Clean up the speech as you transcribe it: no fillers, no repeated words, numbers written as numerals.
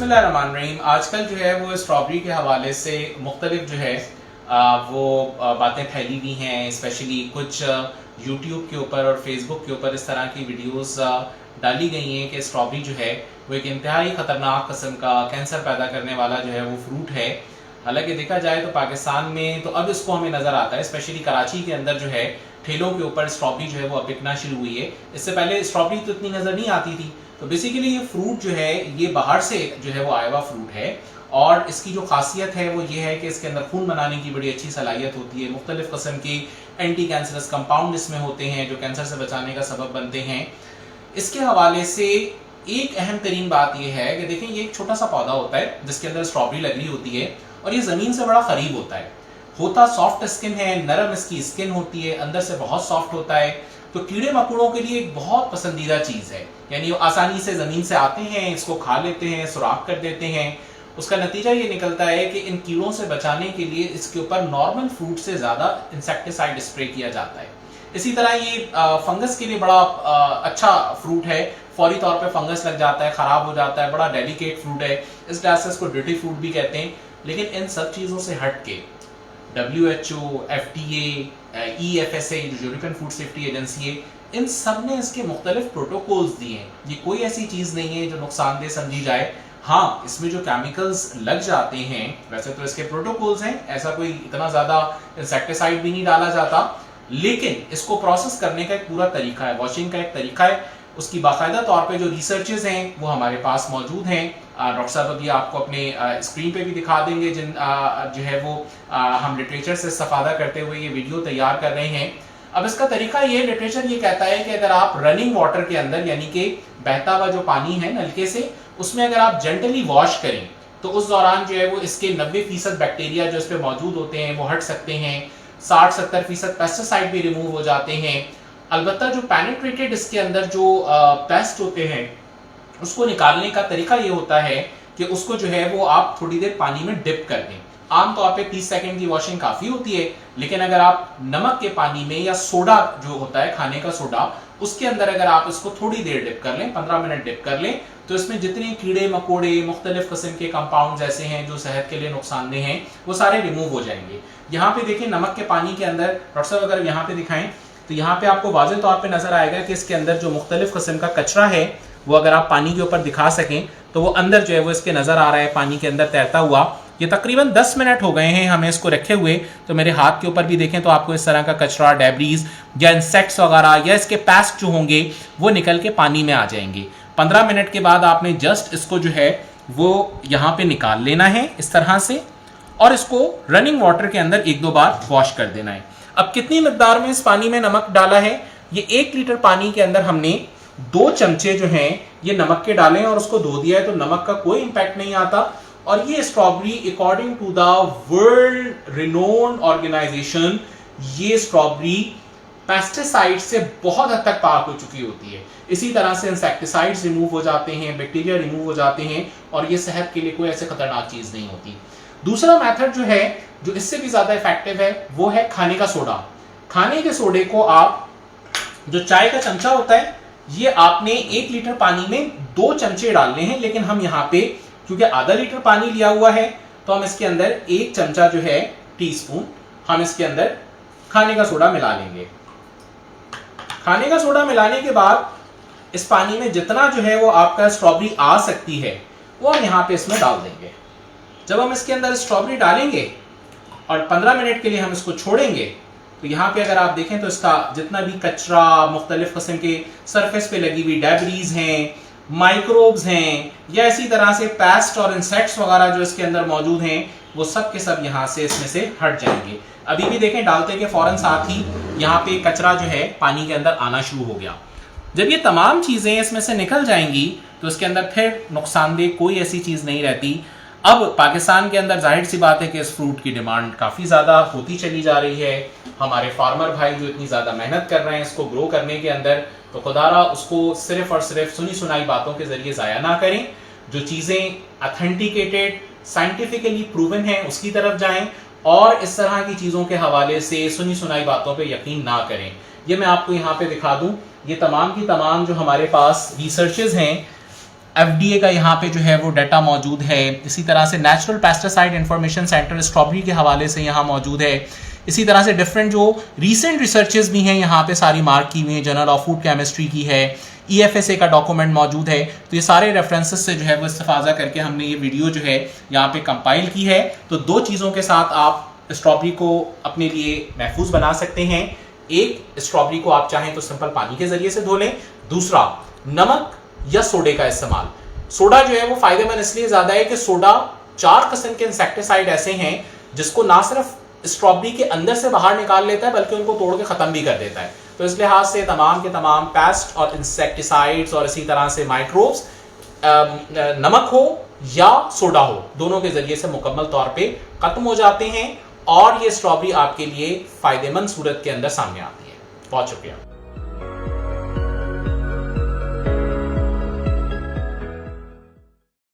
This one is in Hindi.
बिस्मिल्लाहिर्रहमानिर्रहीम। आजकल जो है वो स्ट्रॉबेरी के हवाले से मुख्तलिफ जो है वो बातें फैली हुई हैं। स्पेशली कुछ यूट्यूब के ऊपर और फेसबुक के ऊपर इस तरह की वीडियोस डाली गई हैं कि स्ट्रॉबेरी जो है वो एक इंतहाई ख़तरनाक किस्म का कैंसर पैदा करने वाला जो है वो फ्रूट है। हालांकि देखा जाए तो पाकिस्तान में तो अब इसको हमें नज़र आता है, स्पेशली कराची के अंदर जो है ठेलों के ऊपर स्ट्रॉबेरी जो है वो अब बिकना शुरू हुई है। इससे पहले स्ट्रॉबेरी तो इतनी नज़र नहीं आती थी। तो बेसिकली ये फ्रूट जो है ये बाहर से जो है वो आया हुआ फ्रूट है और इसकी जो खासियत है वो ये है कि इसके अंदर खून बनाने की बड़ी अच्छी सलाहियत होती है। मुख्तलिफ किस्म के एंटी कैंसरस कंपाउंड इसमें होते हैं जो कैंसर से बचाने का सबब बनते हैं। इसके हवाले से एक अहम तरीन बात यह है कि देखें, ये एक छोटा सा पौधा होता है जिसके अंदर स्ट्रॉबेरी लगी होती है और ये ज़मीन से बड़ा करीब होता सॉफ्ट स्किन है, नरम इसकी स्किन होती है, अंदर से बहुत सॉफ्ट होता है। तो कीड़े मकोड़ों के लिए एक बहुत पसंदीदा चीज़ है, यानी वो आसानी से ज़मीन से आते हैं, इसको खा लेते हैं, सुराख कर देते हैं। उसका नतीजा ये निकलता है कि इन कीड़ों से बचाने के लिए इसके ऊपर नॉर्मल फ्रूट से ज़्यादा इंसेक्टिसाइड स्प्रे किया जाता है। इसी तरह ये फंगस के लिए बड़ा अच्छा फ्रूट है। फौरी तौर पे फंगस लग जाता है, ख़राब हो जाता है, बड़ा डेलिकेट फ्रूट है, इस वजह से इसको ड्यूटी फ्रूट भी कहते हैं। लेकिन इन सब चीज़ों से हट के WHO, FDA, EFSA जो यूरोपियन फूड सेफ्टी एजेंसी है, इन सब ने इसके मुख्तलिफ प्रोटोकॉल्स दिए हैं। ये कोई ऐसी चीज़ नहीं है जो नुकसानदेह समझी जाए। हाँ, इसमें जो केमिकल्स लग जाते हैं वैसे तो इसके प्रोटोकॉल्स हैं, ऐसा कोई इतना ज़्यादा इंसेक्टिसाइड भी नहीं डाला जाता, लेकिन इसको प्रोसेस करने का एक पूरा तरीका है, वॉशिंग का एक तरीका है। उसकी बाकायदा तौर पे जो रिसर्चेस हैं वो हमारे पास मौजूद हैं। डॉक्टर साहब अभी आपको अपने स्क्रीन पे भी दिखा देंगे जिन जो है वो हम लिटरेचर से इस्तेफादा करते हुए ये वीडियो तैयार कर रहे हैं। अब इसका तरीका ये, लिटरेचर ये कहता है कि अगर आप रनिंग वाटर के अंदर, यानी कि बहता हुआ जो पानी है नलके से, उसमें अगर आप जेंटली वॉश करें तो उस दौरान जो है वो इसके 90% बैक्टीरिया जो इस पर मौजूद होते हैं वो हट सकते हैं। 60-70% पेस्टिसाइड भी रिमूव हो जाते हैं। अलबत्ता जो पेनिट्रेटेड इसके अंदर जो पेस्ट होते हैं उसको निकालने का तरीका ये होता है कि उसको जो है वो आप थोड़ी देर पानी में डिप कर दें। आमतौर पे 30 सेकंड की वॉशिंग काफ़ी होती है, लेकिन अगर आप नमक के पानी में या सोडा जो होता है खाने का सोडा, उसके अंदर अगर आप इसको थोड़ी देर डिप कर लें, 15 मिनट डिप कर लें, तो इसमें जितने कीड़े मकोड़े मुख्तलिफ किस्म के कंपाउंड ऐसे हैं जो सेहत के लिए नुकसानदेह हैं वो सारे रिमूव हो जाएंगे। यहाँ पे देखें, नमक के पानी के अंदर, डॉक्टर साहब अगर यहाँ पे दिखाएं तो यहाँ पे आपको वाज़ेह तौर पे नजर आएगा कि इसके अंदर जो मुख्तलिफ किस्म का कचरा है वो अगर आप पानी के ऊपर दिखा सकें तो वो अंदर जो है वो इसके नजर आ रहा है पानी के अंदर तैरता हुआ। ये तकरीबन 10 मिनट हो गए हैं हमें इसको रखे हुए, तो मेरे हाथ के ऊपर भी देखें तो आपको इस तरह का कचरा, डेब्रीज या इंसेक्ट्स वगैरह या इसके पेस्ट जो होंगे वो निकल के पानी में आ जाएंगे। 15 मिनट के बाद आपने जस्ट इसको जो है वो यहाँ पे निकाल लेना है इस तरह से, और इसको रनिंग वाटर के अंदर 1-2 बार वॉश कर देना है। अब कितनी मिकदार में इस पानी में नमक डाला है, ये 1 लीटर पानी के अंदर हमने 2 चमचे जो हैं ये नमक के डाले और उसको धो दिया है, तो नमक का कोई इंपैक्ट नहीं आता। और ये strawberry according to the world renowned organisation, ये स्ट्रॉबेरी पेस्टिसाइड से बहुत हद तक पाक हो चुकी होती है। इसी तरह से इंसेक्टिसाइड्स रिमूव हो जाते हैं, बैक्टीरिया रिमूव हो जाते हैं, और ये सेहत के लिए कोई ऐसे खतरनाक चीज नहीं होती। दूसरा मेथड जो है जो इससे भी ज्यादा इफेक्टिव है वो है खाने का सोडा। खाने के सोडे को आप, जो चाय का चमचा होता है, ये आपने 1 लीटर पानी में 2 चमचे डालने हैं, लेकिन हम यहाँ पे क्योंकि आधा लीटर पानी लिया हुआ है तो हम इसके अंदर 1 चमचा जो है टीस्पून हम इसके अंदर खाने का सोडा मिला लेंगे। खाने का सोडा मिलाने के बाद इस पानी में जितना जो है वो आपका स्ट्रॉबेरी आ सकती है वो हम यहाँ पे इसमें डाल देंगे। जब हम इसके अंदर स्ट्रॉबेरी डालेंगे और 15 मिनट के लिए हम इसको छोड़ेंगे, तो यहाँ पे अगर आप देखें तो इसका जितना भी कचरा, मुख्तलिफ किस्म के सरफेस पे लगी हुई डेब्रीज हैं, माइक्रोब्स हैं, या इसी तरह से पेस्ट और इंसेक्ट्स वगैरह जो इसके अंदर मौजूद हैं, वो सब के सब यहाँ से इसमें से हट जाएंगे। अभी भी देखें, डालते के फौरन साथ ही यहाँ पे कचरा जो है पानी के अंदर आना शुरू हो गया। जब ये तमाम चीज़ें इसमें से निकल जाएंगी तो इसके अंदर फिर नुकसानदेह कोई ऐसी चीज़ नहीं रहती। अब पाकिस्तान के अंदर जाहिर सी बात है कि इस फ्रूट की डिमांड काफ़ी ज़्यादा होती चली जा रही है। हमारे फार्मर भाई जो इतनी ज़्यादा मेहनत कर रहे हैं इसको ग्रो करने के अंदर, तो खुदारा उसको सिर्फ और सिर्फ सुनी सुनाई बातों के ज़रिए ज़ाया ना करें। जो चीज़ें अथेंटिकेटेड, साइंटिफिकली प्रूवन हैं उसकी तरफ जाएं, और इस तरह की चीज़ों के हवाले से सुनी सुनाई बातों पर यकीन ना करें। ये मैं आपको यहाँ पे दिखा दूँ, ये तमाम की तमाम जो हमारे पास रिसर्चेज हैं FDA का यहाँ पे जो है वो डाटा मौजूद है। इसी तरह से natural pesticide information centre strawberry के हवाले से यहाँ मौजूद है। इसी तरह से डिफरेंट जो रीसेंट रिसर्चेस भी हैं यहाँ पे सारी मार्क की हुई हैं, जर्नल ऑफ फूड केमिस्ट्री की है, EFSA का डॉक्यूमेंट मौजूद है। तो ये सारे रेफरेंसेस से जो है वो इस्तेफाजा करके हमने ये वीडियो जो है यहाँ पे कंपाइल की है। तो दो चीज़ों के साथ आप स्ट्रॉबेरी को अपने लिए महफूज बना सकते हैं। एक, स्ट्रॉबेरी को आप चाहें तो सिंपल पानी के जरिए से धो लें। दूसरा, नमक या सोडे का इस्तेमाल। सोडा जो है वो फायदेमंद इसलिए ज्यादा है कि सोडा 4 किस्म के इंसेक्टिसाइड ऐसे हैं जिसको ना सिर्फ स्ट्रॉबेरी के अंदर से बाहर निकाल लेता है बल्कि उनको तोड़ के खत्म भी कर देता है। तो इस लिहाज से तमाम के तमाम पेस्ट और इंसेक्टिसाइड्स और इसी तरह से माइक्रोब्स नमक हो या सोडा हो, दोनों के जरिए से मुकम्मल तौर पे खत्म हो जाते हैं और ये स्ट्रॉबेरी आपके लिए फायदेमंद सूरत के अंदर सामने आती है। बहुत शुक्रिया।